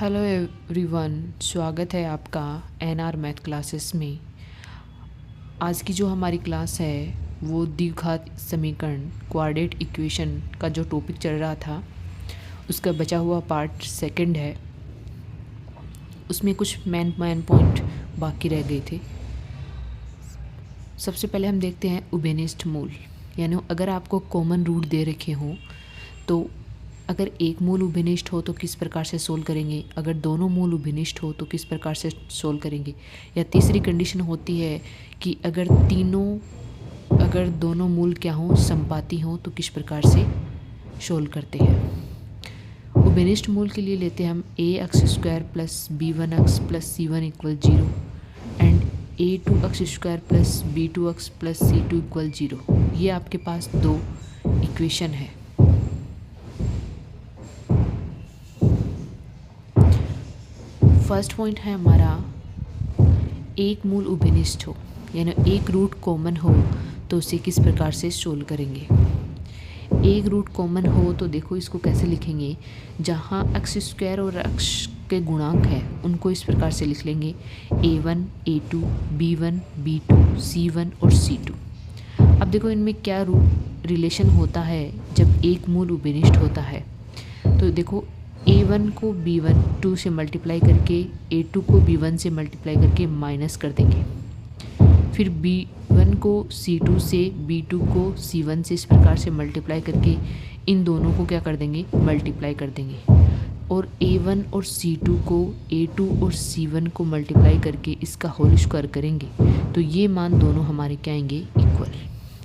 Hello everyone, स्वागत है आपका एनआर मैथ क्लासेस में। आज की जो हमारी क्लास है वो द्विघात समीकरण कोऑर्डिनेट इक्वेशन का जो टॉपिक चल रहा था उसका बचा हुआ पार्ट सेकंड है। उसमें कुछ मेन पॉइंट बाकी रह गए थे। सबसे पहले हम देखते हैं उभयनिष्ठ मूल, यानी अगर आपको कॉमन रूट दे रखे हों तो अगर एक मूल उभयनिष्ठ हो तो किस प्रकार से सोल्व करेंगे, अगर दोनों मूल उभयनिष्ठ हो तो किस प्रकार से सोल्व करेंगे, या तीसरी कंडीशन होती है कि अगर दोनों मूल क्या हों, संपाती हों तो किस प्रकार से सोल्व करते हैं। उभयनिष्ठ मूल के लिए लेते हैं हम a² plus b1x plus c1 equal 0 and a2x² plus b2x plus c2 equal 0। ये आपके पास दो इक्वेशन है। फर्स्ट पॉइंट है हमारा एक मूल उभयनिष्ठ हो, यानी एक रूट कॉमन हो तो उसे किस प्रकार से सोल्व करेंगे। एक रूट कॉमन हो तो देखो इसको कैसे लिखेंगे, जहाँ x² और x के गुणांक है उनको इस प्रकार से लिख लेंगे a1 a2 b1 b2 c1 और c2। अब देखो इनमें क्या रिलेशन होता है जब एक मूल उभयनिष्ठ होता है। तो देखो a1 को b1 2 से मल्टीप्लाई करके a2 को b1 से मल्टीप्लाई करके माइनस कर देंगे, फिर b1 को c2 से b2 को c1 से इस प्रकार से मल्टीप्लाई करके इन दोनों को क्या कर देंगे, मल्टीप्लाई कर देंगे, और a1 और c2 को a2 और c1 को मल्टीप्लाई करके इसका होल स्क्वायर करेंगे तो ये मान दोनों हमारे क्या आएंगे, इक्वल,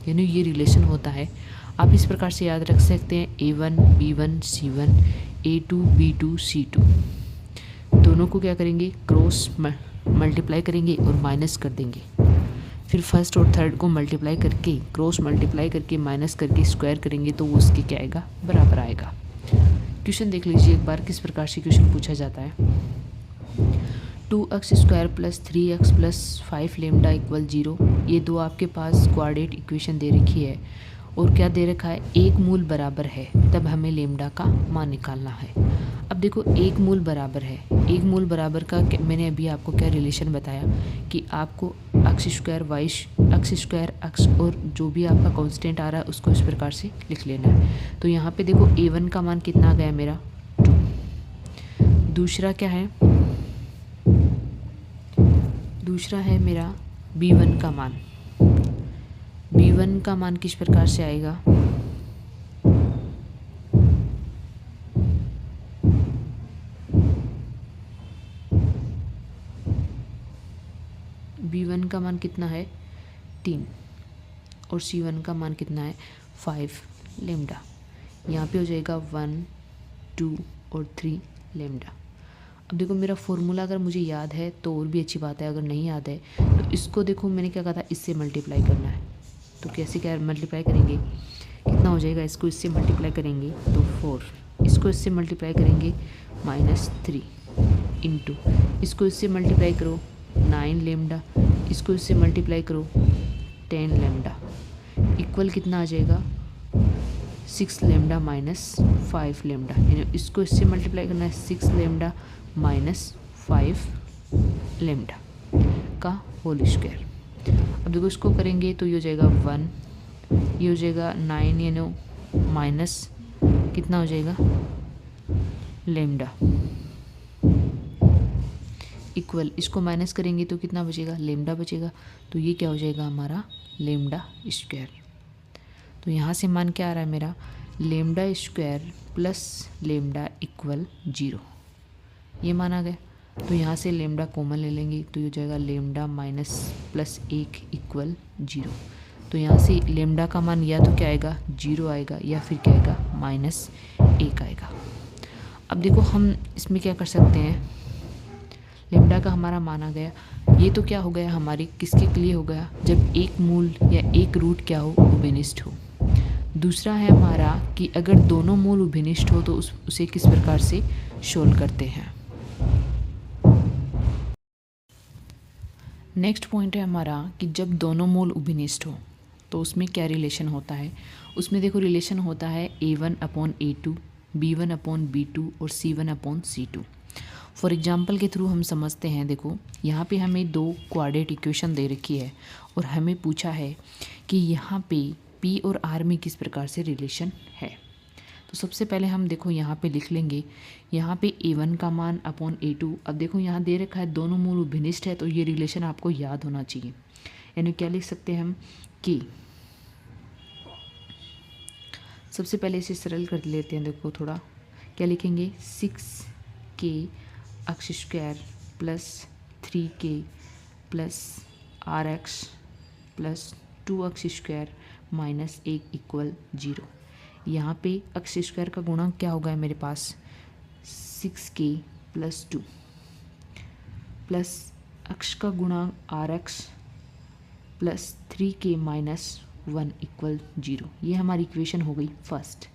यानी ये रिलेशन होता है। आप इस प्रकार से याद रख सकते हैं a1 b1 c1 a2 b2 c2 दोनों को क्या करेंगे, क्रॉस मल्टीप्लाई करेंगे और माइनस कर देंगे, फिर फर्स्ट और थर्ड को मल्टीप्लाई करके क्रॉस मल्टीप्लाई करके माइनस करके स्क्वायर करेंगे तो वो उसके क्या आएगा, बराबर आएगा। क्वेश्चन देख लीजिए एक बार किस प्रकार से क्वेश्चन पूछा जाता है। 2x² plus 3x plus 5 lambda equal 0। ये दो आपके पास कोऑर्डिनेट इक्वेशन दे रखी है और क्या दे रखा है, एक मूल बराबर है तब हमें लेमडा का मान निकालना है। अब देखो एक मूल बराबर है, एक मूल बराबर का मैंने अभी आपको क्या रिलेशन बताया कि आपको x² x और जो भी आपका कांस्टेंट आ रहा है उसको इस प्रकार से लिख लेना है। तो यहाँ पे देखो a1 का मान कितना आ गया मेरा 2, दूसरा क्या है, दूसरा है मेरा b1 का मान, b1 का मान किस प्रकार से आएगा, b1 का मान कितना है 3 और c1 का मान कितना है 5 लेमडा। यहाँ पे हो जाएगा 1 2 और 3 लेमडा। अब देखो मेरा फॉर्मूला अगर मुझे याद है तो और भी अच्छी बात है, अगर नहीं याद है तो इसको देखो मैंने क्या कहा था, इससे मल्टीप्लाई करना है। तो कैसे क्या मल्टीप्लाई करेंगे, कितना हो जाएगा, इसको इससे मल्टीप्लाई करेंगे तो 4, इसको इससे मल्टीप्लाई करेंगे -3 इंटू इसको इससे मल्टीप्लाई करो 9 लेमडा, इसको इससे मल्टीप्लाई करो 10 लेमडा इक्वल कितना आ जाएगा 6 लेमडा माइनस 5 लेमडा, यानी इसको इससे मल्टीप्लाई करना है 6 लेमडा माइनस 5 लेमडा का होल स्क्वायर। अब देखो इसको करेंगे तो ये हो जाएगा 1, ये हो जाएगा 9 यानी माइनस कितना हो जाएगा लेमडा इक्वल, इसको माइनस करेंगे तो कितना बचेगा, लेमडा बचेगा। तो ये क्या हो जाएगा हमारा लेमडा स्क्वायर। तो यहाँ से मान क्या आ रहा है मेरा, lambda square plus lambda equal 0, ये मान आ गया। तो यहाँ से लेमडा कॉमन ले लेंगे तो ये हो जाएगा लेमडा माइनस प्लस 1 इक्वल 0। तो यहाँ से लेमडा का मान या तो क्या आएगा 0 आएगा या फिर क्या आएगा -1 आएगा। अब देखो हम इसमें क्या कर सकते हैं, लेमडा का हमारा मान आ गया। ये तो क्या हो गया हमारी किसके लिए हो गया, जब एक मूल या एक रूट क्या हो, उभयनिष्ठ हो। दूसरा है हमारा कि अगर दोनों मूल उभयनिष्ठ हो तो उसे किस प्रकार से सोल्व करते हैं। नेक्स्ट पॉइंट है हमारा कि जब दोनों मूल उभयनिष्ठ हो तो उसमें क्या रिलेशन होता है। उसमें देखो रिलेशन होता है a1 upon a2 b1 upon b2 और c1 upon c2। For example के थ्रू हम समझते हैं। देखो यहाँ पे हमें दो क्वाड्रेटिक इक्वेशन दे रखी है और हमें पूछा है कि यहाँ पे पी और आर में किस प्रकार से रिलेशन है। तो सबसे पहले हम देखो यहाँ पे लिख लेंगे, यहाँ पे a1 का मान अपॉन a2। अब देखो यहाँ दे रखा है दोनों मूल उभयनिष्ठ है, तो ये रिलेशन आपको याद होना चाहिए। यानी क्या लिख सकते हैं हम कि सबसे पहले इसे सरल कर लेते हैं। देखो थोड़ा क्या लिखेंगे, 6k x square plus 3k plus r x plus 2 x square minus 1 equal 0। यहाँ पे अक्ष स्क्वायर का गुणांक क्या होगा मेरे पास, 6k प्लस 2 प्लस अक्ष का गुणांक r x plus 3k minus 1 equal 0। ये हमारी इक्वेशन हो गई फर्स्ट।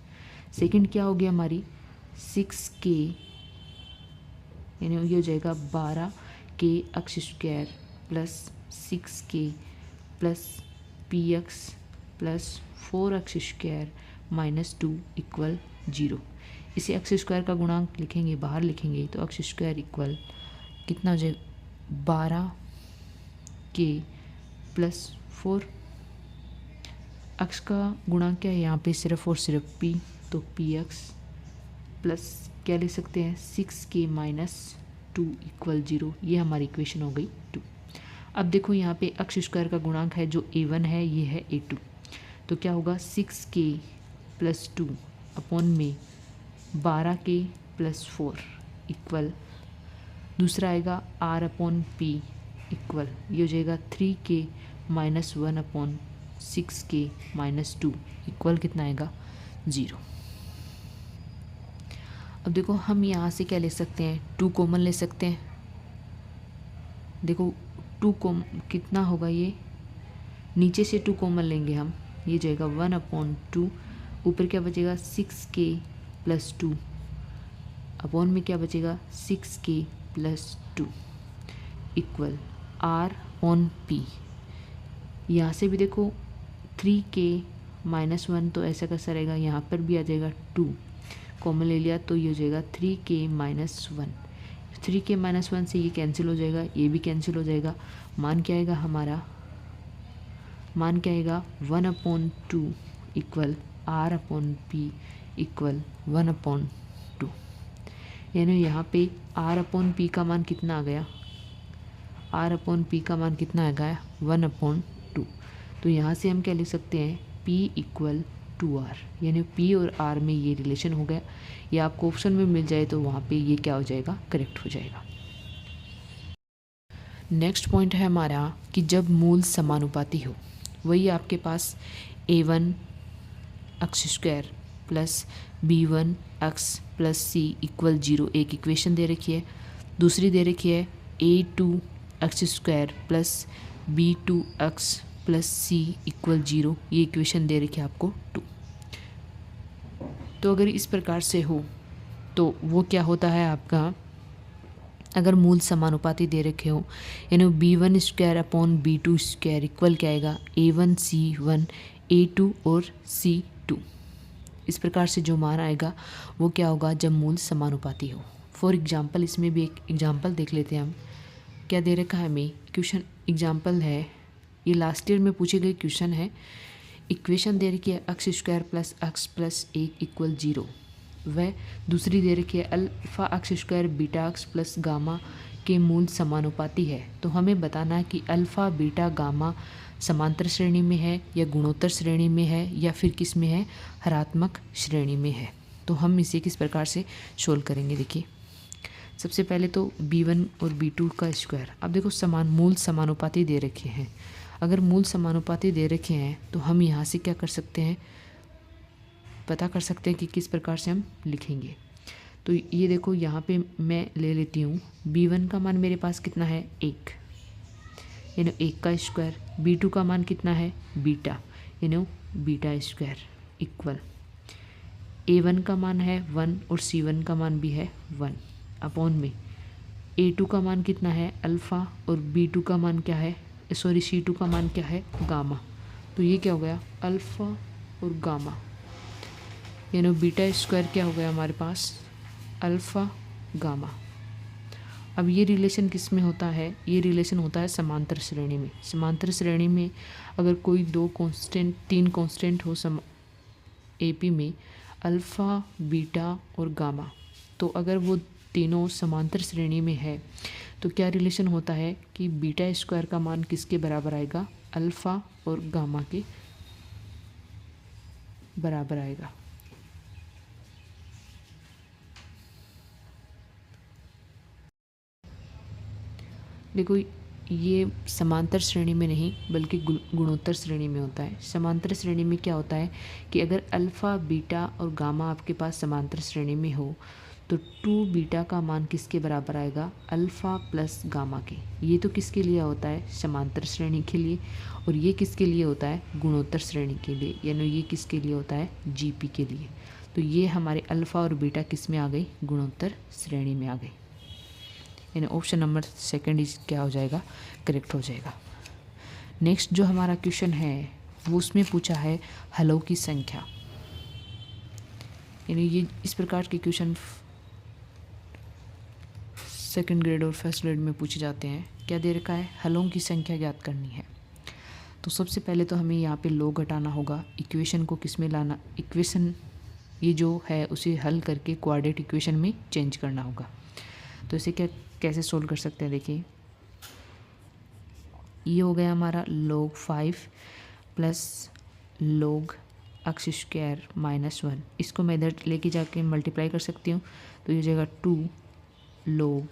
सेकंड क्या हो गया हमारी, 6k यानी ये हो जाएगा 12k अक्ष square plus 6k plus px plus 4 अक्ष स्क्वायर माइनस 2 इक्वल 0। इसे अक्ष स्क्वायर का गुणांक लिखेंगे, बाहर लिखेंगे तो अक्ष स्क्वायर इक्वल कितना हो जाएगा, 12k प्लस 4। अक्ष का गुणांक क्या है यहाँ पे, सिर्फ और सिर्फ p, तो px प्लस क्या लिख सकते हैं, 6k माइनस 2 इक्वल 0। ये हमारी इक्वेशन हो गई 2। अब देखो यहाँ पे अक्ष स्क्वायर का गुणांक है जो a1 है, ये है a2। तो क्या होगा, 6k प्लस 2 अपॉन में 12k प्लस 4 इक्वल, दूसरा आएगा r अपॉन p इक्वल, ये हो जाएगा 3k minus 1 upon 6k minus 2 equal कितना आएगा, 0। अब देखो हम यहाँ से क्या ले सकते हैं, 2 कॉमन ले सकते हैं। देखो 2 कितना होगा, ये नीचे से 2 कॉमन लेंगे हम, ये जाएगा 1 अपॉन 2, ऊपर क्या बचेगा 6k प्लस 2 अपॉन में क्या बचेगा 6k plus 2 equal r on p। यहाँ से भी देखो 3k माइनस 1, तो ऐसा कैसा रहेगा, यहाँ पर भी आ जाएगा 2 कॉमन ले लिया तो ये हो जाएगा 3k माइनस 1। 3k माइनस 1 से ये कैंसिल हो जाएगा, ये भी कैंसिल हो जाएगा। मान क्या आएगा हमारा, मान क्या आएगा 1 upon 2 equal r upon p equal 1 upon 2। यानी यहाँ पे r अपॉन p का मान कितना आ गया, r अपॉन p का मान कितना आ गया, 1 अपॉन 2। तो यहाँ से हम क्या लिख सकते हैं, p इक्वल 2r, यानी p और r में ये रिलेशन हो गया। या आपको ऑप्शन में मिल जाए तो वहाँ पे ये क्या हो जाएगा, करेक्ट हो जाएगा। नेक्स्ट पॉइंट है हमारा कि जब मूल समानुपाती हो, वही आपके पास a1 अक्ष स्क्वायर प्लस b1 अक्ष प्लस c इक्वल 0 एक इक्वेशन दे रखी है। दूसरी दे रखी है a2 अक्ष स्क्वायर प्लस b2 अक्ष प्लस c इक्वल 0, ये इक्वेशन दे रखी है आपको 2। तो अगर इस प्रकार से हो तो वो क्या होता है आपका, अगर मूल समानुपाती दे रखे हो, यानी b1 square upon b2 square equal क्या आएगा, a1 c1 a2 और c2। इस प्रकार से जो मान आएगा वो क्या होगा, जब मूल समानुपाती हो। फॉर एग्जांपल इसमें भी एक एग्जांपल देख लेते हैं हम। क्या दे रखा है हमें, क्वेश्चन एग्जांपल है, ये लास्ट ईयर में पूछे गए क्वेश्चन है। इक्वेशन दे रखी है अक्ष स्क्वायर प्लस अक्ष प्लस 1 इक्वल 0। वह दूसरी दे रखी है अल्फा अक्ष स्क्वायर बीटा अक्ष प्लस गामा के मूल समानुपाती है। तो हमें बताना है कि अल्फा बीटा गामा समांतर श्रेणी में है या गुणोत्तर श्रेणी में है या फिर किस में है, हरात्मक श्रेणी में है। तो हम इसे किस प्रकार से सोल्व करेंगे, देखिए सबसे पहले तो b1 और b2 का स्क्वायर। अब देखो मूल समानुपाती दे रखे हैं। अगर मूल समानुपाती दे रखे हैं तो हम यहाँ से क्या कर सकते हैं, पता कर सकते हैं कि किस प्रकार से हम लिखेंगे। तो ये देखो यहाँ पे मैं ले लेती हूँ b1 का मान मेरे पास कितना है 1, यानी 1 का स्क्वायर। b2 का मान कितना है बीटा, यानी बीटा स्क्वायर इक्वल a1 का मान है 1 और c1 का मान भी है 1 अपॉन में a2 का मान कितना है अल्फ़ा और b2 का मान क्या है, सॉरी c2 का मान क्या है गामा। तो ये क्या हो गया अल्फ़ा और गामा, यानी बीटा स्क्वायर क्या हो गया हमारे पास अल्फ़ा गामा। अब ये रिलेशन किस में होता है? ये रिलेशन होता है समांतर श्रेणी में। समांतर श्रेणी में अगर कोई तीन कांस्टेंट हो एपी में, अल्फ़ा, बीटा और गामा, तो अगर वो तीनों समांतर श्रेणी में है तो क्या रिलेशन होता है कि बीटा स्क्वायर का मान किसके बराबर आएगा? अल्फ़ा और गामा के बराबर आएगा। देखो, ये समांतर श्रेणी में नहीं बल्कि गुणोत्तर श्रेणी में होता है। समांतर श्रेणी में क्या होता है कि अगर अल्फ़ा, बीटा और गामा आपके पास समांतर श्रेणी में हो तो 2 बीटा का मान किसके बराबर आएगा? अल्फ़ा प्लस गामा के। ये तो किसके लिए होता है? समांतर श्रेणी के लिए। और ये किसके लिए होता है? गुणोत्तर श्रेणी के लिए, यानी ये किसके लिए होता है? जीपी के लिए। तो ये हमारे अल्फ़ा और बीटा किस में आ गई? गुणोत्तर श्रेणी में आ गई। यानी ऑप्शन नंबर सेकंड इज क्या हो जाएगा? करेक्ट हो जाएगा। नेक्स्ट जो हमारा क्वेश्चन है वो उसमें पूछा है हलों की संख्या। यानी ये इस प्रकार के क्वेश्चन सेकंड ग्रेड और फर्स्ट ग्रेड में पूछे जाते हैं। क्या दे रखा है? हलों की संख्या ज्ञात करनी है। तो सबसे पहले तो हमें यहाँ पे लोग हटाना होगा, इक्वेशन को किस में लाना, इक्वेशन ये जो है उसे हल करके कोऑर्डिनेट इक्वेशन में चेंज करना होगा। तो इसे कैसे सोल्व कर सकते हैं? देखिए, ये हो गया हमारा log 5 plus log x square -1। इसको मैं इधर लेके जाके मल्टीप्लाई कर सकती हूँ, तो ये हो जाएगा 2 log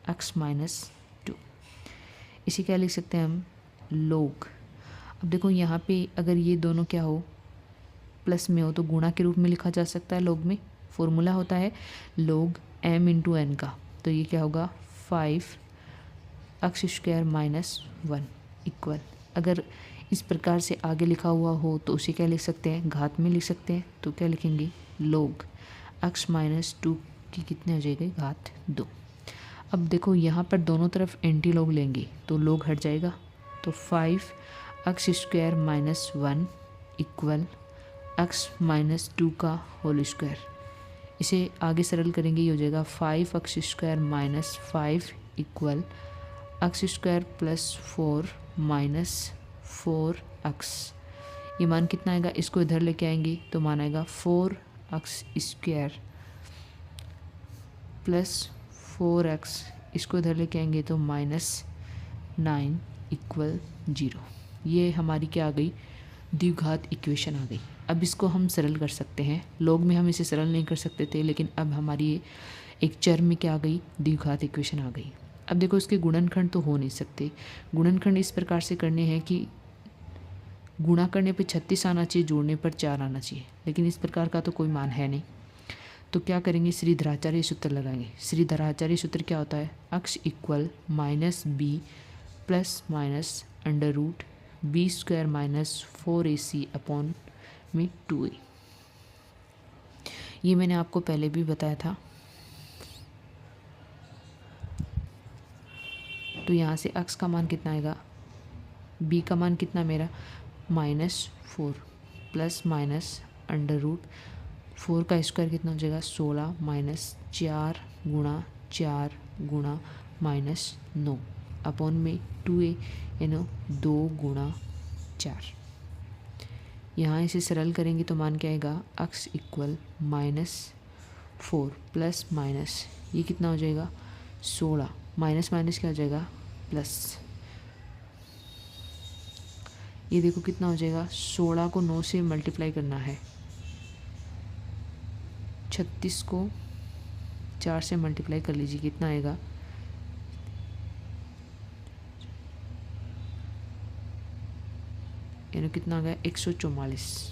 x -2। इसे क्या लिख सकते हैं हम? log। अब देखो यहाँ पे अगर ये दोनों क्या हो, प्लस में हो तो गुणा के रूप में लिखा जा सकता है। log में फॉर्मूला होता है log m इंटू n का। तो ये क्या होगा? 5 x स्क्वायर -1 इक्वल, अगर इस प्रकार से आगे लिखा हुआ हो तो उसे क्या लिख सकते हैं? घात में लिख सकते हैं। तो क्या लिखेंगे? log x -2 की कितने हो जाएगी? घात 2। अब देखो यहाँ पर दोनों तरफ एंटी लॉग लेंगे तो log हट जाएगा। तो 5 x स्क्वायर -1 इक्वल x -2 का होल स्क्वायर। इसे आगे सरल करेंगे, ये हो जाएगा 5x square -5 equal x square plus 4 -4x। ये मान कितना आएगा? इसको इधर लेके आएंगे तो मान आएगा 4x स्क्वायर प्लस 4x। इसको इधर लेके आएंगे तो -9 इक्वल 0। ये हमारी क्या आ गई? द्विघात इक्वेशन आ गई। अब इसको हम सरल कर सकते हैं। log में हम इसे सरल नहीं कर सकते थे, लेकिन अब हमारी एक चर में क्या आ गई? द्विघात इक्वेशन आ गई। अब देखो, इसके गुणनखंड तो हो नहीं सकते। गुणनखंड इस प्रकार से करने हैं कि गुणा करने पे 36 आना चाहिए, जोड़ने पर 4 आना चाहिए, लेकिन इस प्रकार का तो कोई मान है नहीं। तो क्या करेंगे? श्रीधराचार्य सूत्र लगाएंगे। श्रीधराचार्य सूत्र क्या होता है? x equal -b plus minus under root b square -4ac upon में 2a। ये मैंने आपको पहले भी बताया था। तो यहाँ से x का मान कितना आएगा? b का मान कितना मेरा? -4 प्लस माइनस अंडर रूट 4 का स्क्वायर कितना हो जाएगा? 16 -4 गुणा 4 गुणा -9 अपॉन में 2a, यानी 2 गुणा 4। यहाँ इसे सरल करेंगे तो मान क्या आएगा? x इक्वल -4 प्लस माइनस ये कितना हो जाएगा? 16 माइनस माइनस क्या हो जाएगा? प्लस। ये देखो कितना हो जाएगा? 16 को 9 से मल्टीप्लाई करना है, 36 को 4 से मल्टीप्लाई कर लीजिए, कितना आएगा? यानी कितना आ गया? 144।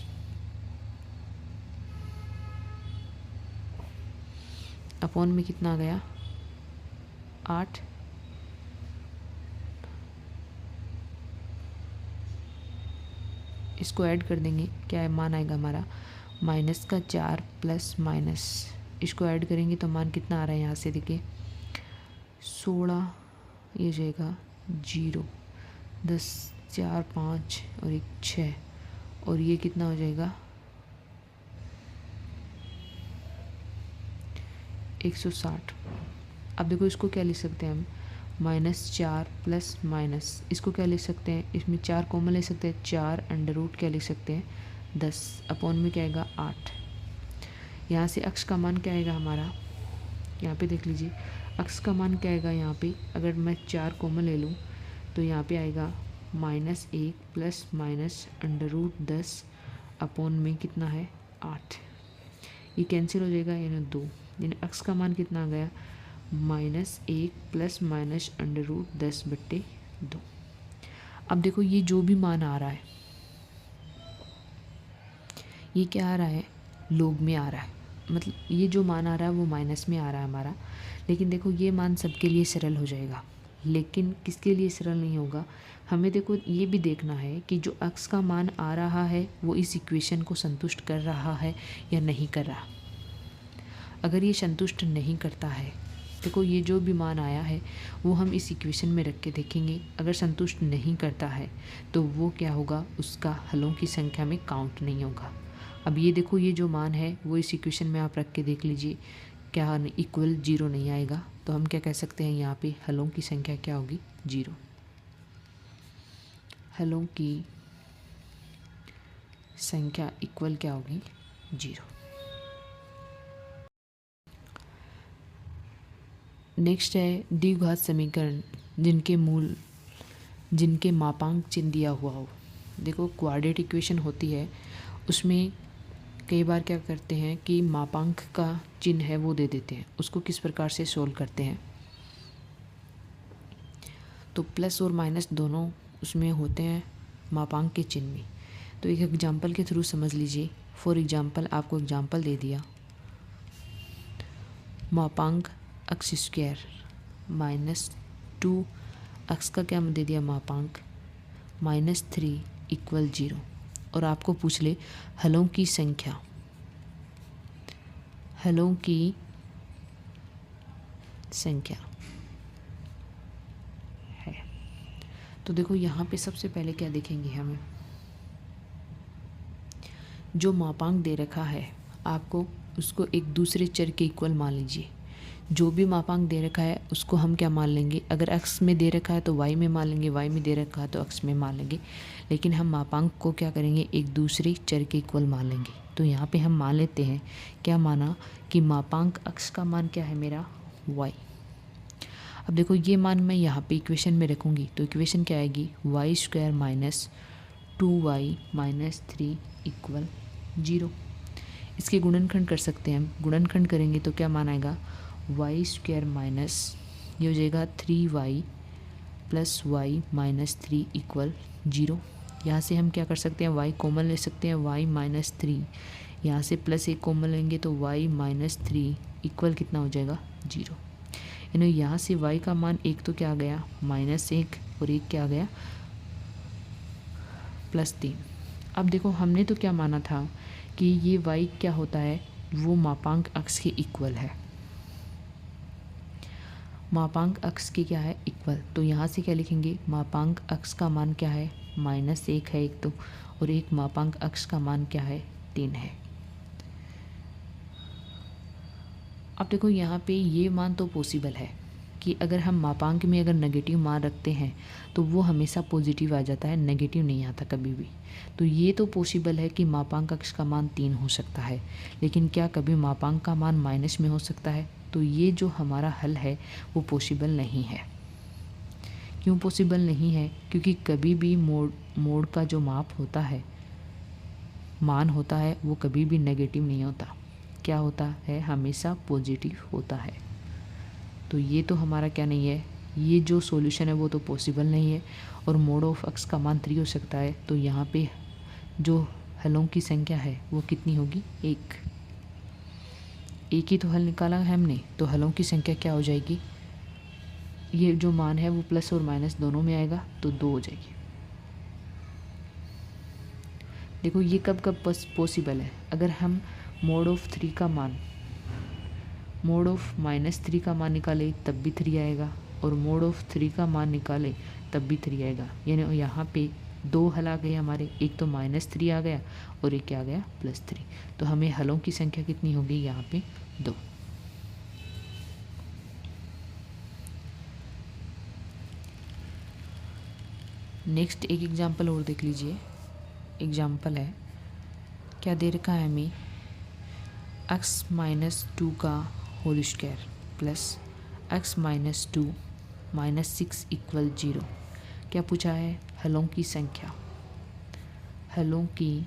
अपॉन में कितना आ गया? 8। इसको ऐड कर देंगे, क्या है मान आएगा हमारा? माइनस का 4 प्लस माइनस, इसको ऐड करेंगे तो मान कितना आ रहा है? यहाँ से देखिए 16, ये जाएगा 0, 10, 4, 5 और 1 6, और ये कितना हो जाएगा? 160। अब देखो इसको क्या लिख सकते हैं हम, -4 प्लस माइनस, इसको क्या लिख सकते हैं, इसमें 4 कॉमन ले सकते हैं, 4 अंडर रूट क्या लिख सकते हैं 10 अपॉन में क्या आएगा 8। यहाँ से अक्स का मान क्या आएगा हमारा, यहाँ पे देख लीजिए अक्स का मान क्या आएगा, यहाँ पे अगर मैं 4 कॉमन ले लूँ तो यहाँ पे आएगा -1 plus minus under root 10 upon में कितना है 8। ये कैंसिल हो जाएगा, यानी 2, यानी अक्स का मान कितना आ गया -1 प्लस माइनस अंडर रूट 10/2। अब देखो ये जो भी मान आ रहा है ये क्या आ रहा है, लोग में आ रहा है, मतलब ये जो मान आ रहा है वो माइनस में आ रहा है हमारा। लेकिन देखो ये मान सबके लिए सरल हो जाएगा, लेकिन किसके लिए सरल नहीं होगा, हमें देखो ये भी देखना है कि जो अक्स का मान आ रहा है वो इस इक्वेशन को संतुष्ट कर रहा है या नहीं कर रहा। अगर ये संतुष्ट नहीं करता है, देखो ये जो भी मान आया है वो हम इस इक्वेशन में रख के देखेंगे, अगर संतुष्ट नहीं करता है तो वो क्या होगा, उसका हलों की संख्या में काउंट नहीं होगा। अब ये देखो ये जो मान है वो इस इक्वेशन में आप रख के देख लीजिए, क्या इक्वल 0 नहीं आएगा, तो हम क्या कह सकते हैं यहाँ पे हलों की संख्या क्या होगी 0। हलों की संख्या इक्वल क्या होगी 0। नेक्स्ट है द्विघात समीकरण जिनके मापांक चिन्ह दिया हुआ हो। देखो क्वाड्रेटिक इक्वेशन होती है, उसमें कई बार क्या करते हैं कि मापांक का चिन्ह है वो दे देते हैं, उसको किस प्रकार से सोल्व करते हैं, तो प्लस और माइनस दोनों उसमें होते हैं मापांक के चिन्ह में। तो एक एग्जांपल के थ्रू समझ लीजिए। फॉर एग्जांपल आपको एग्जांपल दे दिया, मापांक x स्क्वायर -2 x का क्या दे दिया मापांक -3 इक्वल 0, और आपको पूछ ले हलों की संख्या, हलों की संख्या है। तो देखो यहाँ पे सबसे पहले क्या देखेंगे, हमें जो मापांक दे रखा है आपको उसको एक दूसरे चर के इक्वल मान लीजिए। जो भी मापांक दे रखा है उसको हम क्या मान लेंगे, अगर x में दे रखा है तो y में मान लेंगे, y में दे रखा है तो x में मान लेंगे, लेकिन हम मापांक को क्या करेंगे एक दूसरे चर के इक्वल मान लेंगे। तो यहाँ पे हम मान लेते हैं, क्या माना कि मापांक x का मान क्या है मेरा y। अब देखो ये मान मैं यहाँ पे इक्वेशन में रखूँगी तो इक्वेशन क्या आएगी y² - 2y - 3 इक्वल 0। इसके गुणनखंड कर सकते हैं हम, गुणनखंड करेंगे तो क्या मान आएगा y² माइनस ये हो जाएगा 3y + y - 3 इक्वल 0। यहाँ से हम क्या कर सकते हैं y कॉमन ले सकते हैं, y - 3, यहाँ से प्लस 1 कॉमन लेंगे तो y - 3 इक्वल कितना हो जाएगा 0। यानी यहाँ से y का मान एक तो क्या आ गया -1 और एक क्या आ गया +3। अब देखो हमने तो क्या माना था कि ये y क्या होता है, वो मापांक x के इक्वल है, मापांक x की क्या है इक्वल। तो यहाँ से क्या लिखेंगे मापांक x का मान क्या है -1 है एक तो, और एक मापांक x का मान क्या है 3 है। अब देखो यहाँ पे ये मान तो पॉसिबल है कि अगर हम मापांक में अगर नेगेटिव मान रखते हैं तो वो हमेशा पॉजिटिव आ जाता है, नेगेटिव नहीं आता कभी भी। तो ये तो पॉसिबल है कि मापांक x का मान 3 हो सकता है, लेकिन क्या कभी मापांक का मान माइनस में हो सकता है, तो ये जो हमारा हल है वो पॉसिबल नहीं है। क्यों पॉसिबल नहीं है, क्योंकि कभी भी मोड का जो माप होता है, मान होता है, वो कभी भी नेगेटिव नहीं होता, क्या होता है हमेशा पॉजिटिव होता है। तो ये तो हमारा क्या नहीं है, ये जो सॉल्यूशन है वो तो पॉसिबल नहीं है, और मोड ऑफ x का मान 3 हो सकता है। तो यहाँ पे जो हलों की संख्या है वो कितनी होगी, एक ही तो हल निकाला है हमने, तो हलों की संख्या क्या हो जाएगी, ये जो मान है वो प्लस और माइनस दोनों में आएगा तो 2 हो जाएगी। देखो ये कब कब पॉसिबल है, अगर हम मोड ऑफ -3 का मान निकाले तब भी 3 आएगा, और मोड ऑफ 3 का मान निकाले तब भी 3 आएगा। यानी यहाँ पे 2 हल आ गए हमारे, एक तो -3 आ गया और एक क्या आ गया +3। तो हमें हलों की संख्या कितनी होगी यहाँ पे 2। नेक्स्ट एक एग्जांपल और देख लीजिए। एग्जांपल है, क्या दे रखा है हमें, x-2 का whole square plus x-2 -6 equal 0। क्या पूछा है, हलों की संख्या। हलों की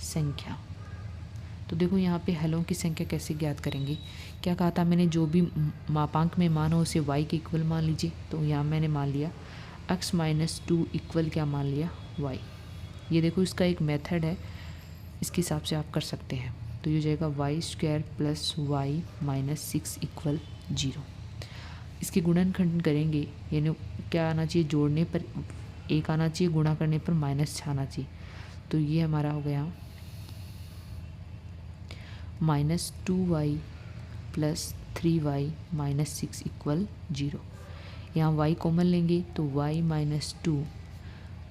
संख्या, तो देखो यहाँ पे हलों की संख्या कैसे ज्ञात करेंगे। क्या कहा था मैंने, जो भी मापांक में मान हो उसे y के इक्वल मान लीजिए। तो यहाँ मैंने मान लिया x-2 इक्वल क्या मान लिया, y। ये देखो इसका एक मेथड है, इसके हिसाब से आप कर सकते हैं। तो ये हो जाएगा y² प्लस y -6 इक्वल 0। इसके गुणनखंड करेंगे, यानी क्या आना चाहिए, जोड़ने पर 1 आना चाहिए, गुणा करने पर -6 आना चाहिए। तो ये हमारा हो गया -2y प्लस 3y -6 इक्वल 0। यहाँ y कॉमन लेंगे तो y -2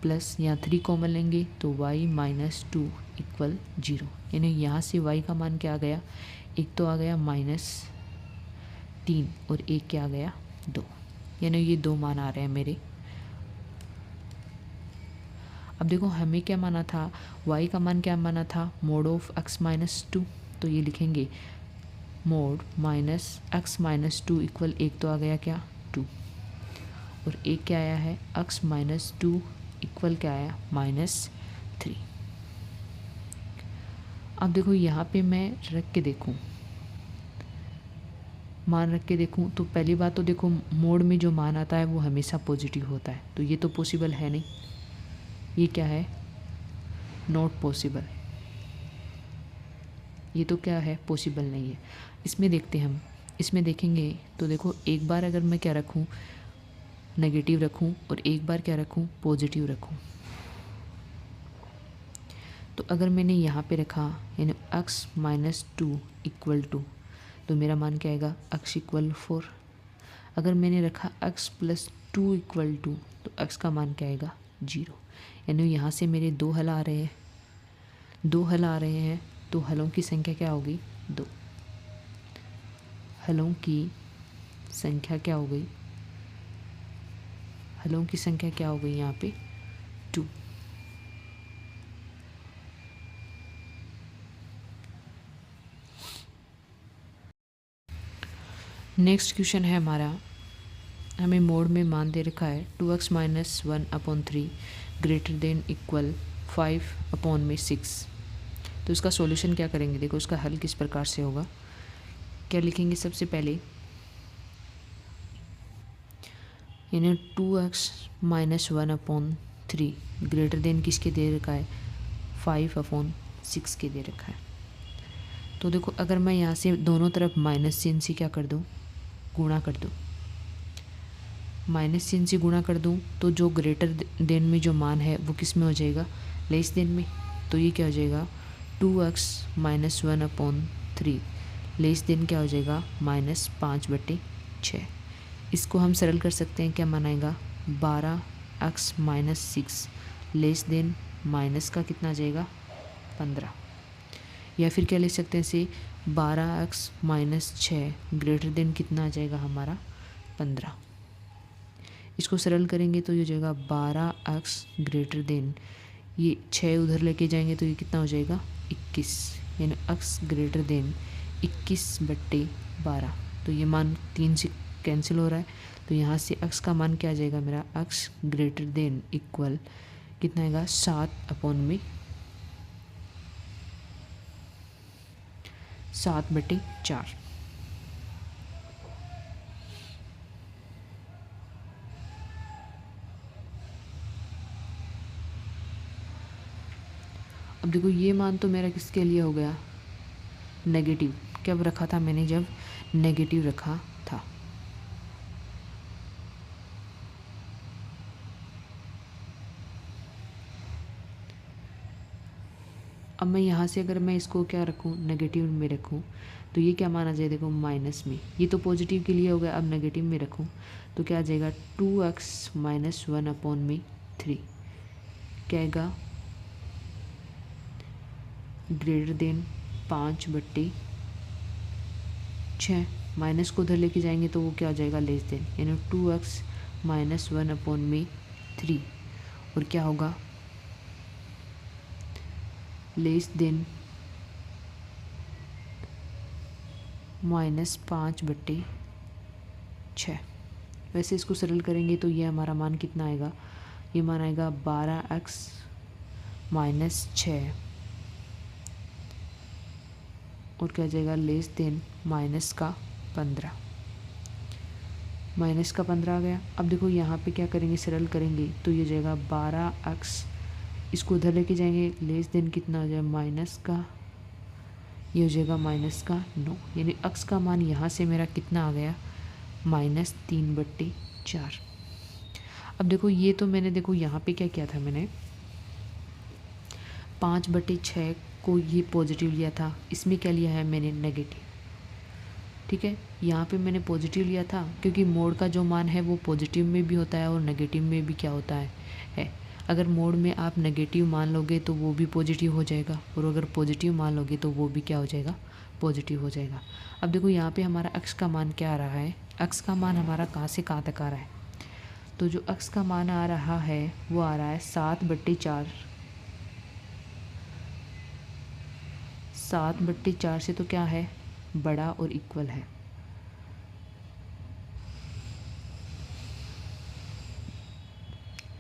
प्लस यहाँ 3 कॉमन लेंगे तो y -2 इक्वल 0। यानी यहाँ से y का मान क्या आ गया, एक तो आ गया -3 और एक क्या आ गया 2। यानी ये 2 मान आ रहे हैं मेरे। अब देखो हमें क्या माना था, y का मान क्या माना था, मोड ऑफ x-2। तो ये लिखेंगे मोड -x-2 इक्वल, एक तो आ गया क्या 2 और एक क्या आया है x-2 इक्वल क्या आया -3। अब देखो यहाँ पे मैं रख के देखूँ, मान रख के देखूँ, तो पहली बात तो देखो मोड में जो मान आता है वो हमेशा पॉजिटिव होता है। तो ये तो पॉसिबल है नहीं, ये क्या है, नॉट पॉसिबल। ये तो क्या है, पॉसिबल नहीं है। इसमें देखते हैं हम, इसमें देखेंगे तो देखो एक बार अगर मैं क्या रखूँ, नेगेटिव रखूँ और एक बार क्या रखूँ, पॉजिटिव रखूँ। तो अगर मैंने यहाँ पे रखा यानी x-2 इक्वल 2, तो मेरा मान क्या आएगा, x इक्वल 4। अगर मैंने रखा x + 2 इक्वल 2, तो x का मान क्या आएगा 0। यानी यहाँ से मेरे 2 हल आ रहे हैं, 2 हल आ रहे हैं। तो हलों की संख्या क्या होगी, 2। हलों की संख्या क्या हो गई, हलों की संख्या क्या हो गई यहाँ पे 2। नेक्स्ट क्वेश्चन है हमारा, हमें मोड में मान दे रखा है 2x - 1/3 ग्रेटर देन इक्वल 5/6। तो इसका सॉल्यूशन क्या करेंगे, देखो इसका हल किस प्रकार से होगा। क्या लिखेंगे, सबसे पहले यानी 2x - 1/3 ग्रेटर देन किसके दे रखा है, 5/6 के दे रखा है। तो देखो अगर मैं यहाँ से दोनों तरफ माइनस चिन्ह से क्या कर दूँ, गुणा कर दूँ, माइनस चिन्ह से गुणा कर दूँ, तो जो ग्रेटर देन में जो मान है वो किस में हो जाएगा, लेस देन में। तो ये क्या हो जाएगा, 2x - 1/3 लेस देन क्या हो जाएगा, -5/6। इसको हम सरल कर सकते हैं, क्या मानाएगा 12x - 6 लेस देन माइनस का कितना आ जाएगा 15। या फिर क्या ले सकते हैं इसे, 12x - 6 ग्रेटर देन कितना आ जाएगा हमारा 15। इसको सरल करेंगे तो ये हो जाएगा 12x ग्रेटर देन, ये 6 उधर लेके जाएंगे तो ये कितना हो जाएगा 21। यानी x ग्रेटर देन 21/12। तो ये मान 3 से कैंसिल हो रहा है, तो यहाँ से x का मान क्या आ जाएगा मेरा, x ग्रेटर देन इक्वल कितना आएगा 7/4। अब देखो ये मान तो मेरा किसके लिए हो गया, नेगेटिव। कब रखा था मैंने, जब नेगेटिव रखा था। अब मैं यहाँ से अगर मैं इसको क्या रखूँ, नेगेटिव में रखूँ, तो ये क्या माना जाए, देखो माइनस में। ये तो पॉजिटिव के लिए हो गया, अब नेगेटिव में रखूँ तो क्या आ जाएगा, 2x - 1/3 क्या आएगा, ग्रेटर देन 5/6। माइनस को उधर लेके जाएंगे तो वो क्या हो जाएगा, लेस देन। यानी 2x -1/3 और क्या होगा लेस देन -5/6। वैसे इसको सरल करेंगे तो ये हमारा मान कितना आएगा, ये मान आएगा 12x - 6 और क्या जाएगा लेस देन -15। -15 आ गया। अब देखो यहाँ पे क्या करेंगे, सरल करेंगे तो ये जाएगा 12x, इसको उधर लेके जाएंगे, लेस देन कितना हो जाएगा माइनस का, ये हो जाएगा -9, यानी x का मान यहाँ से मेरा कितना आ गया -3/4। अब देखो ये तो मैंने देखो यहाँ पे क्या किया था, मैंने 5/6 को ये पॉजिटिव लिया था, इसमें क्या लिया है मैंने नेगेटिव। ठीक है, यहाँ पे मैंने पॉजिटिव लिया था क्योंकि मोड का जो मान है वो पॉजिटिव में भी होता है और नेगेटिव में भी क्या होता है। अगर मोड में आप नेगेटिव मान लोगे तो वो भी पॉजिटिव हो जाएगा और अगर पॉजिटिव मान लोगे तो वो भी क्या हो जाएगा पॉजिटिव हो जाएगा। अब देखो यहाँ पे हमारा x का मान क्या आ रहा है, x का मान हमारा कहाँ से कहाँ तक आ रहा है, तो जो x का मान आ रहा है वो आ रहा है 7/4। 7/4 से तो क्या है बड़ा और इक्वल है,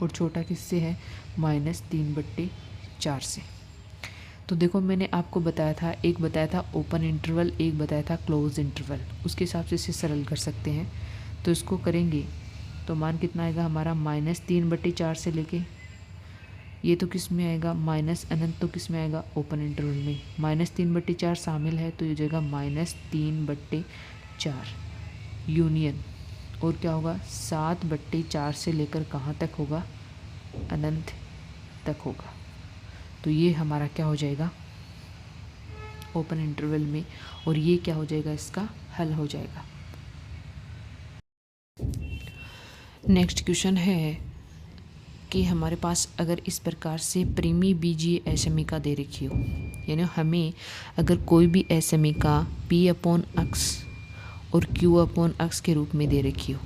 और छोटा किससे है -3/4 से। तो देखो मैंने आपको बताया था, एक बताया था ओपन इंटरवल, एक बताया था क्लोज इंटरवल, उसके हिसाब से इसे सरल कर सकते हैं। तो इसको करेंगे तो मान कितना आएगा हमारा -3/4 से लेके ये तो किस में आएगा माइनस अनंत, तो किस में आएगा ओपन इंटरवल में। -3/4 शामिल है तो ये जाएगा -3/4 यूनियन, और क्या होगा 7/4 से लेकर कहाँ तक होगा अनंत तक होगा। तो ये हमारा क्या हो जाएगा ओपन इंटरवल में, और ये क्या हो जाएगा इसका हल हो जाएगा। नेक्स्ट क्वेश्चन है कि हमारे पास अगर इस प्रकार से प्रीमी बीजीय असमीका दे रखी हो, यानी हमें अगर कोई भी असमीका P/x और Q/x के रूप में दे रखी हो,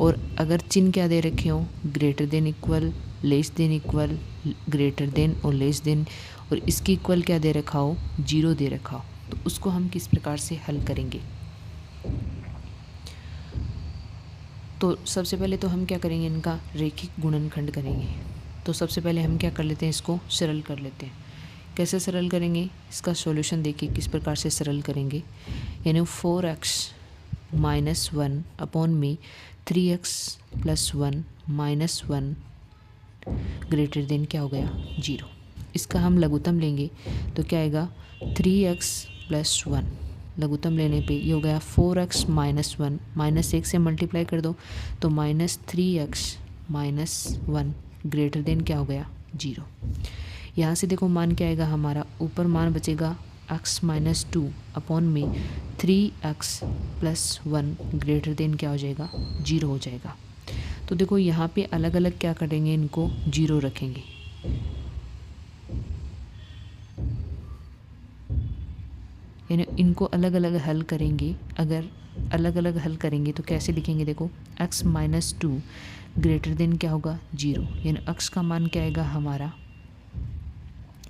और अगर चिन्ह क्या दे रखे हो greater than equal, less than equal, greater than और लेस देन, और इसकी इक्वल क्या दे रखा हो 0 दे रखा हो, तो उसको हम किस प्रकार से हल करेंगे। तो सबसे पहले तो हम क्या करेंगे, इनका रेखिक गुणनखंड करेंगे। तो सबसे पहले हम क्या कर लेते हैं, इसको सरल कर लेते हैं। कैसे सरल करेंगे, इसका सॉल्यूशन देखिए किस प्रकार से सरल करेंगे। यानी 4x - 1 अपॉन में 3x + 1 - 1 ग्रेटर देन क्या हो गया 0। इसका हम लघुत्तम लेंगे तो क्या आएगा 3x + 1, लघुत्तम लेने पे ये हो गया 4x - 1, -1 से मल्टीप्लाई कर दो तो -3x - 1 ग्रेटर देन क्या हो गया 0। यहाँ से देखो मान क्या आएगा हमारा, ऊपर मान बचेगा x - 2 अपॉन में 3x + 1 ग्रेटर देन क्या हो जाएगा 0 हो जाएगा। तो देखो यहाँ पे अलग अलग क्या करेंगे, इनको 0 रखेंगे। यानी इनको अलग अलग हल करेंगे। अगर अलग अलग हल करेंगे तो कैसे लिखेंगे, देखो x - 2 ग्रेटर देन क्या होगा 0, यानी x का मान क्या आएगा हमारा,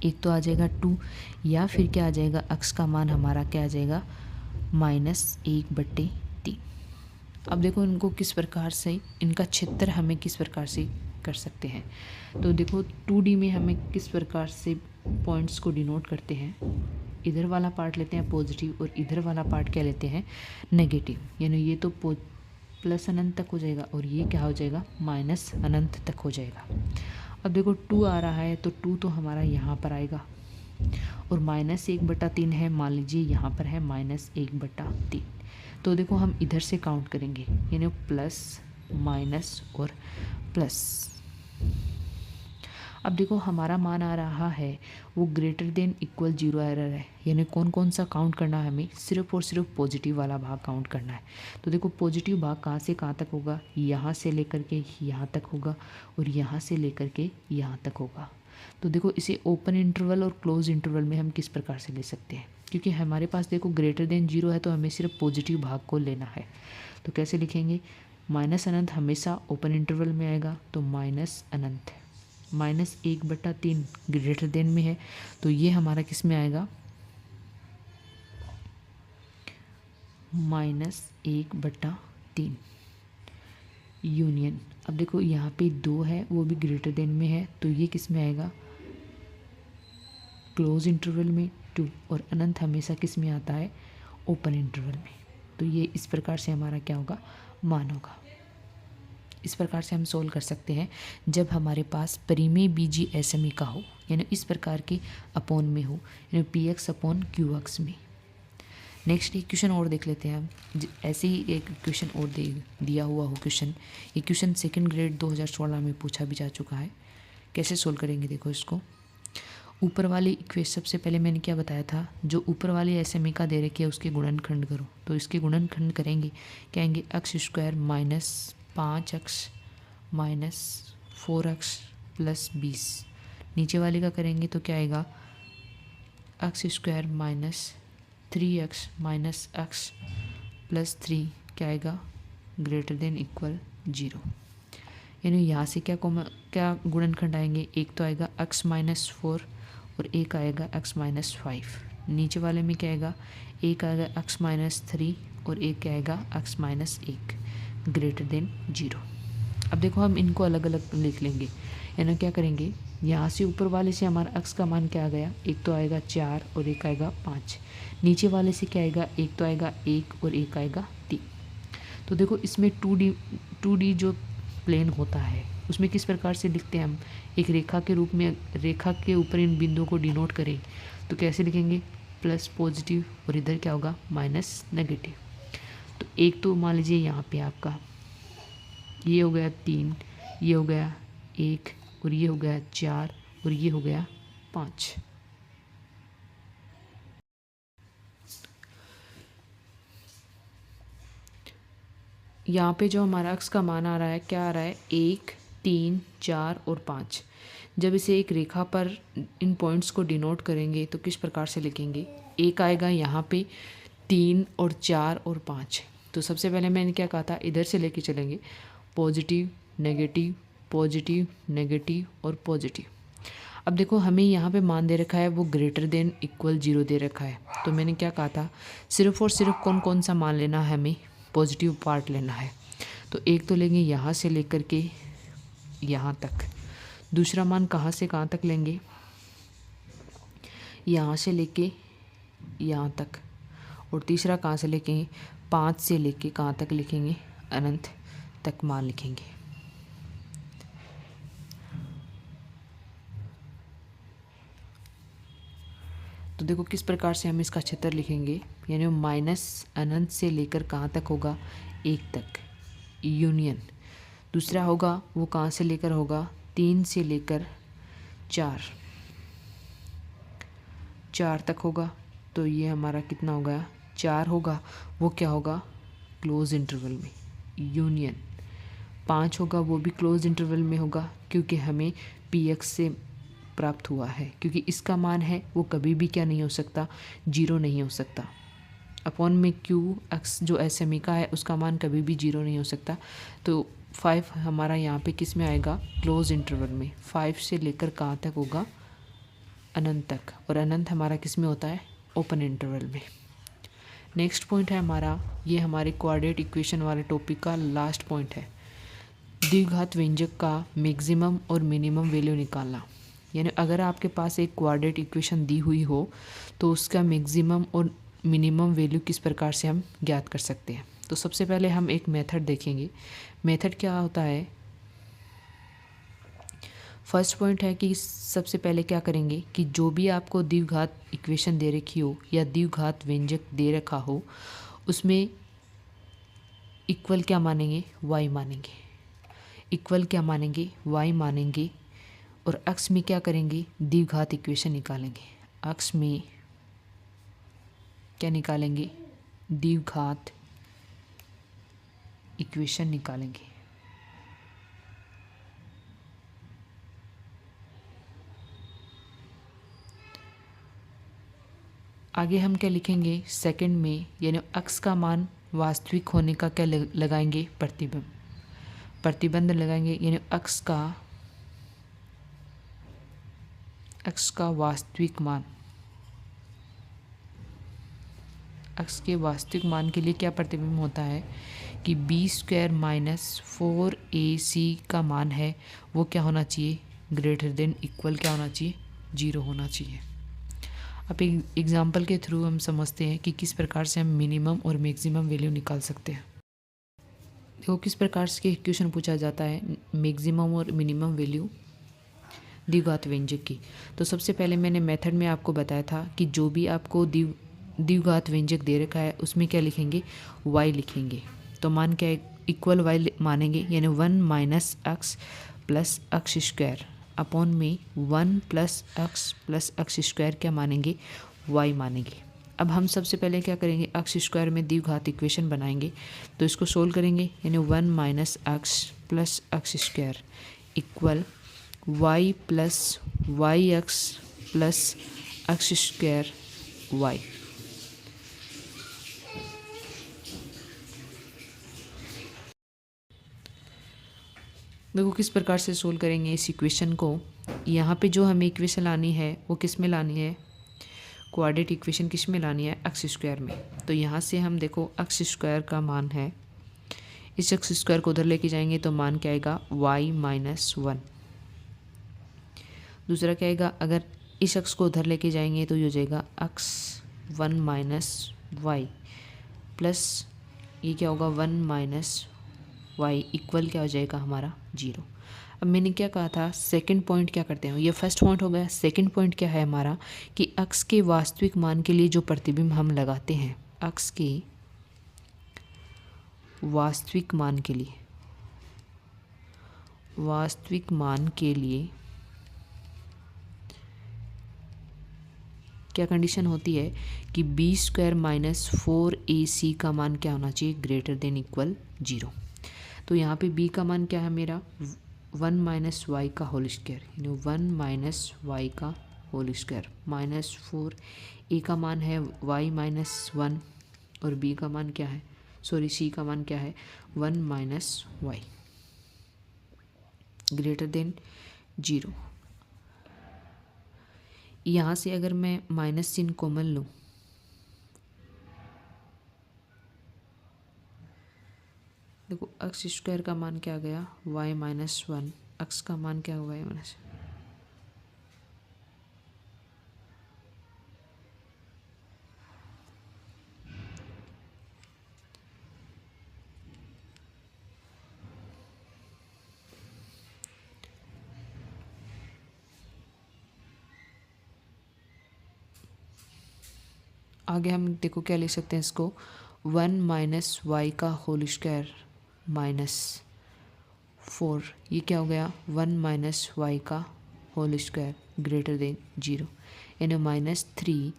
एक तो आ जाएगा 2, या फिर क्या आ जाएगा x का मान हमारा क्या आ जाएगा -1/3। अब देखो इनको किस प्रकार से, इनका क्षेत्र हमें किस प्रकार से कर सकते हैं। तो देखो 2D में हमें किस प्रकार से पॉइंट्स को डिनोट करते हैं, इधर वाला पार्ट लेते हैं पॉजिटिव और इधर वाला पार्ट क्या लेते हैं नेगेटिव। यानी ये तो प्लस अनंत तक हो जाएगा और ये क्या हो जाएगा माइनस अनंत तक हो जाएगा। अब देखो 2 आ रहा है तो 2 तो हमारा यहाँ पर आएगा, और -1/3 है, मान लीजिए यहाँ पर है -1/3। तो देखो हम इधर से काउंट करेंगे, यानी प्लस माइनस और प्लस। अब देखो हमारा मान आ रहा है वो ग्रेटर देन इक्वल 0 एरर है, यानी कौन कौन सा काउंट करना है हमें, सिर्फ और सिर्फ पॉजिटिव वाला भाग काउंट करना है। तो देखो पॉजिटिव भाग कहाँ से कहाँ तक होगा, यहाँ से लेकर के यहाँ तक होगा और यहाँ से लेकर के यहाँ तक होगा। तो देखो इसे ओपन इंटरवल और क्लोज इंटरवल में हम किस प्रकार से ले सकते हैं, क्योंकि हमारे पास देखो ग्रेटर देन 0 है तो हमें सिर्फ पॉजिटिव भाग को लेना है। तो कैसे लिखेंगे, माइनस अनंत हमेशा ओपन इंटरवल में आएगा, तो माइनस अनंत है। -1/3 ग्रेटर देन में है, तो ये हमारा किस में आएगा, -1/3 यूनियन। अब देखो यहाँ पे 2 है, वो भी ग्रेटर देन में है, तो ये किस में आएगा, क्लोज इंटरवल में 2, और अनंत हमेशा किस में आता है, ओपन इंटरवल में। तो ये इस प्रकार से हमारा क्या होगा, मान होगा। इस प्रकार से हम सोल्व कर सकते हैं जब हमारे पास परिमेय बीजी एसएमई का हो, यानी इस प्रकार के अपोन में हो, यानी px/qx में। नेक्स्ट एक क्वेश्चन और देख लेते हैं हम। ऐसे ही एक क्वेश्चन और दिया हुआ हो क्वेश्चन। ये क्वेश्चन सेकंड ग्रेड 2016 में पूछा भी जा चुका है। कैसे सोल्व करेंगे, देखो इसको। ऊपर वाली इक्वेशन, सबसे पहले मैंने क्या बताया था, जो ऊपर वाली एसएमई का दे रखी है उसके गुणनखंड करो। तो इसके गुणनखंड करेंगे, क्या आएंगे, x² -5x -4x + 20। नीचे वाले का करेंगे तो क्या आएगा, x² -3x -x + 3 क्या आएगा, > 0। यानी यहाँ से क्या गुणनखंड आएंगे, एक तो आएगा x -4 और एक आएगा x -5। नीचे वाले में क्या आएगा, एक आएगा x -3 और एक क्या आएगा x -1 > 0। अब देखो हम इनको अलग अलग लिख लेंगे, यानी क्या करेंगे, यहाँ से ऊपर वाले से हमारा x का मान क्या आ गया, एक तो आएगा 4 और एक आएगा 5। नीचे वाले से क्या आएगा, एक तो आएगा 1 और एक आएगा 3। तो देखो इसमें 2D जो प्लेन होता है उसमें किस प्रकार से लिखते हैं हम, एक रेखा के रूप में, रेखा के ऊपर इन बिंदुओं को डिनोट करें तो कैसे लिखेंगे, प्लस पॉजिटिव और इधर क्या होगा, माइनस नेगेटिव। तो एक तो मान लीजिए यहाँ पे आपका ये हो गया 3, ये हो गया 1 और ये हो गया 4 और ये हो गया 5। यहाँ पे जो हमारा x का मान आ रहा है, क्या आ रहा है, 1, 3, 4 और 5। जब इसे एक रेखा पर इन पॉइंट्स को डिनोट करेंगे तो किस प्रकार से लिखेंगे, एक आएगा यहाँ पे 3 और 4 और 5। तो सबसे पहले मैंने क्या कहा था, इधर से लेके चलेंगे, पॉजिटिव नेगेटिव पॉजिटिव नेगेटिव और पॉजिटिव। अब देखो हमें यहाँ पे मान दे रखा है वो > 0 दे रखा है। तो मैंने क्या कहा था, सिर्फ और सिर्फ कौन कौन सा मान लेना है, हमें पॉजिटिव पार्ट लेना है। तो एक तो लेंगे यहाँ से लेकर के यहाँ तक, दूसरा मान कहाँ से कहाँ तक लेंगे, यहाँ से लेके यहाँ तक, और तीसरा कहाँ से लेके 5 से लेके कहाँ तक लिखेंगे, अनंत तक मान लिखेंगे। तो देखो किस प्रकार से हम इसका क्षेत्र लिखेंगे, यानी माइनस अनंत से लेकर कहाँ तक होगा, 1 तक यूनियन। दूसरा होगा वो कहाँ से लेकर होगा, 3 से लेकर 4 तक होगा। तो ये हमारा कितना हो गया, 4 होगा, वो क्या होगा, क्लोज इंटरवल में यूनियन। 5 होगा, वो भी क्लोज इंटरवल में होगा, क्योंकि हमें px से प्राप्त हुआ है, क्योंकि इसका मान है वो कभी भी क्या नहीं हो सकता, 0 नहीं हो सकता। अपॉन में qx जो एसएमई का है उसका मान कभी भी 0 नहीं हो सकता। तो 5 हमारा यहाँ पे किस में आएगा, क्लोज इंटरवल में। 5 से लेकर कहाँ तक होगा, अनंत तक, और अनंत हमारा किस में होता है, ओपन इंटरवल में। नेक्स्ट पॉइंट है हमारा, ये हमारे कोऑर्डिनेट इक्वेशन वाले टॉपिक का लास्ट पॉइंट है, द्विघात व्यंजक का मैक्सिमम और मिनिमम वैल्यू निकालना। यानी अगर आपके पास एक कोऑर्डिनेट इक्वेशन दी हुई हो तो उसका मैक्सिमम और मिनिमम वैल्यू किस प्रकार से हम ज्ञात कर सकते हैं। तो सबसे पहले हम एक मेथड देखेंगे। मेथड क्या होता है, फर्स्ट पॉइंट है कि सबसे पहले क्या करेंगे कि जो भी आपको द्विघात इक्वेशन दे रखी हो या द्विघात व्यंजक दे रखा हो उसमें इक्वल क्या मानेंगे, y मानेंगे। इक्वल क्या मानेंगे, y मानेंगे। और अक्ष में क्या करेंगे, द्विघात इक्वेशन निकालेंगे। अक्ष में क्या निकालेंगे, द्विघात इक्वेशन निकालेंगे। आगे हम क्या लिखेंगे, सेकंड में, यानी अक्ष का मान वास्तविक होने का क्या लगाएंगे, प्रतिबिंब। प्रतिबंध लगाएंगे, यानी x का वास्तविक मान, x के वास्तविक मान के लिए क्या प्रतिबिंब होता है कि b² माइनस 4ac का मान है वो क्या होना चाहिए, ग्रेटर देन इक्वल क्या होना चाहिए, 0 होना चाहिए। अब एक एग्जाम्पल के थ्रू हम समझते हैं कि किस प्रकार से हम मिनिमम और मैक्सिमम वैल्यू निकाल सकते हैं। देखो किस प्रकार से क्वेश्चन पूछा जाता है मैक्सिमम और मिनिमम वैल्यू द्विघात व्यंजक की। तो सबसे पहले मैंने मेथड में आपको बताया था कि जो भी आपको द्विघात व्यंजक दे रखा है उसमें क्या लिखेंगे, y लिखेंगे। तो मान क्या है, इक्वल y मानेंगे, यानी 1 minus x plus x square upon में 1 प्लस एक्स स्क्वायर क्या मानेंगे, y मानेंगे। अब हम सबसे पहले क्या करेंगे, एक्स स्क्वायर में द्विघात इक्वेशन बनाएंगे। तो इसको सोल्व करेंगे, यानी 1 minus x plus x square equal y plus y x plus x square y. देखो किस प्रकार से सोल्व करेंगे इस इक्वेशन को। यहाँ पे जो हमें इक्वेशन लानी है वो किस में लानी है, क्वाड्रेटिक इक्वेशन किस में लानी है, एक्स स्क्वायर में। तो यहाँ से हम देखो एक्स स्क्वायर का मान है, इस एक्स स्क्वायर को उधर लेके जाएंगे तो मान क्या आएगा, y माइनस 1। दूसरा क्या आएगा, अगर इस एक्स को उधर लेके जाएंगे तो ये हो जाएगा x 1 माइनस वाई प्लस ये क्या होगा 1 माइनस वाई इक्वल क्या हो जाएगा हमारा 0। अब मैंने क्या कहा था, सेकंड पॉइंट क्या करते हैं, ये फर्स्ट पॉइंट हो गया। सेकंड पॉइंट क्या है हमारा कि x के वास्तविक मान के लिए जो प्रतिबिंब हम लगाते हैं, x के वास्तविक मान के लिए, वास्तविक मान के लिए क्या कंडीशन होती है कि b² माइनस 4ac का मान क्या होना चाहिए, ग्रेटर देन इक्वल 0। तो यहाँ पे b का मान क्या है मेरा 1 माइनस वाई का होल स्क्वायर, यानी 1 माइनस वाई का होल स्क्वायर माइनस 4, a का मान है y माइनस 1 और b का मान क्या है, सॉरी c का मान क्या है 1 माइनस वाई ग्रेटर देन 0। यहाँ से अगर मैं माइनस चिन्ह कॉमन लूँ देखो एक्स स्क्वायर का मान क्या आ गया y माइनस 1, एक्स का मान क्या हुआ है माइनस, आगे हम देखो क्या लिख सकते हैं इसको 1 माइनस वाई का होल स्क्वायर माइनस 4, ये क्या हो गया 1 माइनस वाई का होल स्क्वायर ग्रेटर देन 0, यानी माइनस 3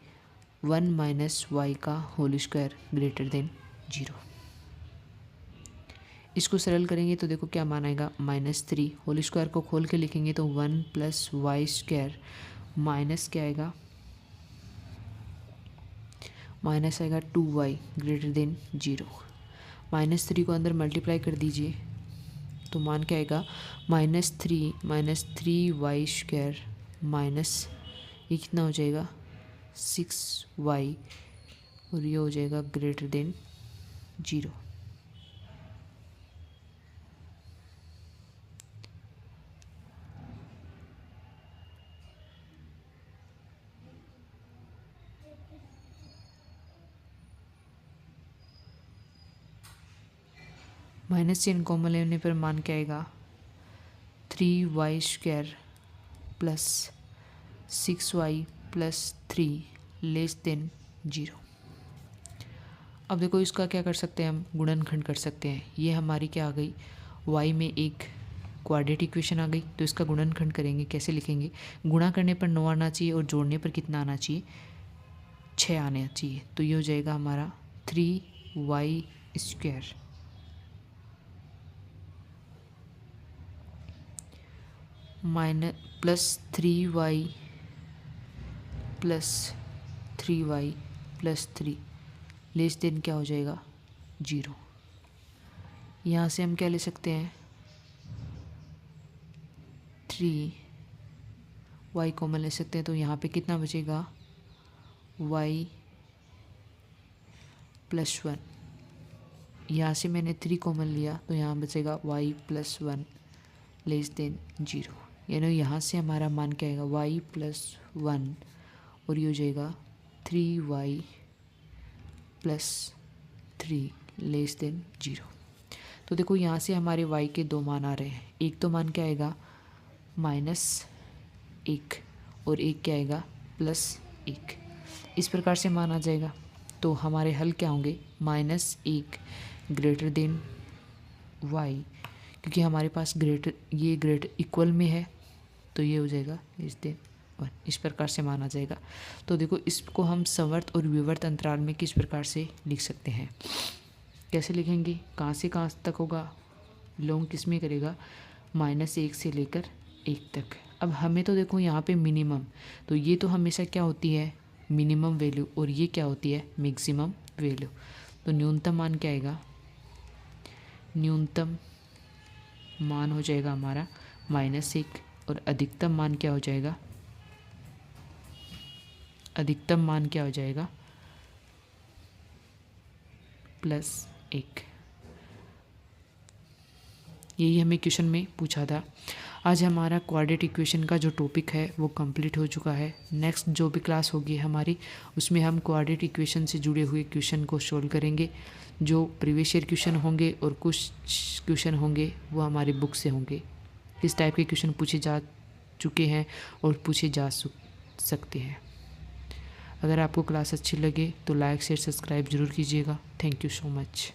1 माइनस वाई का होल स्क्वायर ग्रेटर देन 0। इसको सरल करेंगे तो देखो क्या मान आएगा माइनस 3, होल स्क्वायर को खोल के लिखेंगे तो 1 प्लस वाई स्क्वायर माइनस क्या आएगा, माइनस आएगा 2y ग्रेटर देन 0। माइनस 3 को अंदर मल्टीप्लाई कर दीजिए तो मान क्या आएगा माइनस 3 वाई स्क्वायर माइनस ये कितना हो जाएगा 6y और ये हो जाएगा ग्रेटर देन 0। माइनस चिन्ह कॉमन लेने पर मान क्या आएगा 3y square plus 6y plus 3 less than 0। अब देखो इसका क्या कर सकते हैं हम, गुणनखंड कर सकते हैं। ये हमारी क्या आ गई, y में एक क्वाड्रेटिक इक्वेशन आ गई, तो इसका गुणनखंड करेंगे। कैसे लिखेंगे, गुणा करने पर 9 आना चाहिए और जोड़ने पर कितना आना चाहिए, 6 आना चाहिए। तो ये हो जाएगा हमारा 3y square minus plus 3y plus 3y plus 3 less than क्या हो जाएगा 0। यहाँ से हम क्या ले सकते हैं y कॉमन ले सकते हैं, तो यहाँ पे कितना बचेगा y प्लस 1। यहाँ से मैंने 3 कॉमन लिया तो यहाँ बचेगा y प्लस 1 लेस देन 0। यानी यहाँ से हमारा मान क्या आएगा y प्लस 1 और ये हो जाएगा 3y प्लस 3 लेस देन 0। तो देखो यहाँ से हमारे y के 2 मान आ रहे हैं। एक तो मान क्या आएगा -1 और एक क्या आएगा +1। इस प्रकार से मान आ जाएगा। तो हमारे हल क्या होंगे -1 ग्रेटर देन y, क्योंकि हमारे पास ग्रेटर इक्वल में है तो ये हो जाएगा लेस देन 1। इस प्रकार से मान आ जाएगा। तो देखो इसको हम सवर्त और विवर्त अंतराल में किस प्रकार से लिख सकते हैं, कैसे लिखेंगे, कहाँ से कहाँ तक होगा, लॉन्ग किस में करेगा -1 से लेकर 1 तक। अब हमें तो देखो यहाँ पे मिनिमम, तो ये तो हमेशा क्या होती है मिनिमम वैल्यू और ये क्या होती है मैक्सिमम वैल्यू। तो न्यूनतम मान क्या आएगा, न्यूनतम मान हो जाएगा हमारा -1 और अधिकतम मान क्या हो जाएगा, अधिकतम मान क्या हो जाएगा +1। यही हमें क्वेश्चन में पूछा था। आज हमारा क्वाड्रेटिक इक्वेशन का जो टॉपिक है वो कंप्लीट हो चुका है। नेक्स्ट जो भी क्लास होगी हमारी उसमें हम क्वाड्रेटिक इक्वेशन से जुड़े हुए क्वेश्चन को सॉल्व करेंगे। जो प्रीवियस ईयर क्वेश्चन होंगे और कुछ क्वेश्चन होंगे वो हमारी बुक से होंगे। किस टाइप के क्वेश्चन पूछे जा चुके हैं और पूछे जा सकते हैं। अगर आपको क्लास अच्छी लगे तो लाइक शेयर सब्सक्राइब ज़रूर कीजिएगा। Thank you so much.